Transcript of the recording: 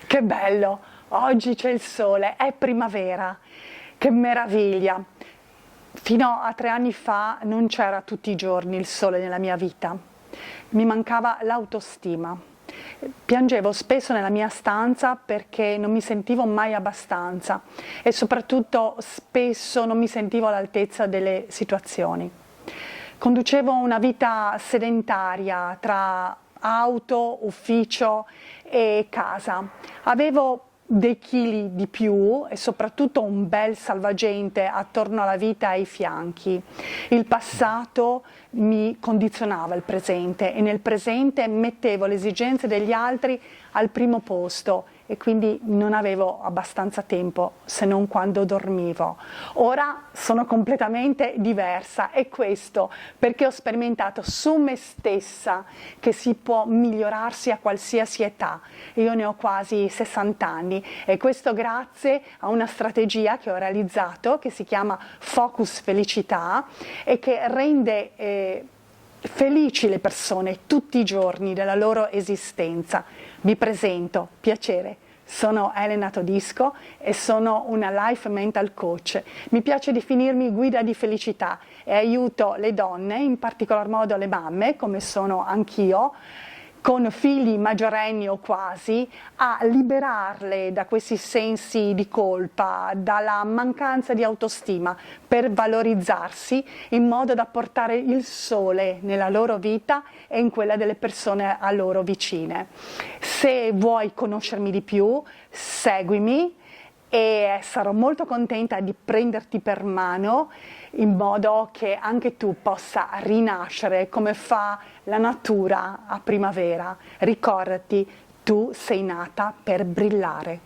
Che bello! Oggi c'è il sole, è primavera, che meraviglia! Fino a 3 anni fa non c'era tutti i giorni il sole nella mia vita, mi mancava l'autostima. Piangevo spesso nella mia stanza perché non mi sentivo mai abbastanza e soprattutto spesso non mi sentivo all'altezza delle situazioni. Conducevo una vita sedentaria tra auto, ufficio e casa. Avevo dei chili di più e soprattutto un bel salvagente attorno alla vita e ai fianchi. Il passato mi condizionava il presente e nel presente mettevo le esigenze degli altri al primo posto e quindi non avevo abbastanza tempo se non quando dormivo. Ora sono completamente diversa e questo perché ho sperimentato su me stessa che si può migliorarsi a qualsiasi età. Io ne ho quasi 60 anni e questo grazie a una strategia che ho realizzato che si chiama Focus Felicità e che rende felici le persone tutti i giorni della loro esistenza. Vi presento, piacere, sono Elena Todisco e sono una Life Mental Coach. Mi piace definirmi guida di felicità e aiuto le donne, in particolar modo le mamme, come sono anch'io, con figli maggiorenni o quasi, a liberarle da questi sensi di colpa, dalla mancanza di autostima, per valorizzarsi in modo da portare il sole nella loro vita e in quella delle persone a loro vicine. Se vuoi conoscermi di più, seguimi e sarò molto contenta di prenderti per mano in modo che anche tu possa rinascere come fa la natura a primavera. Ricordati, tu sei nata per brillare.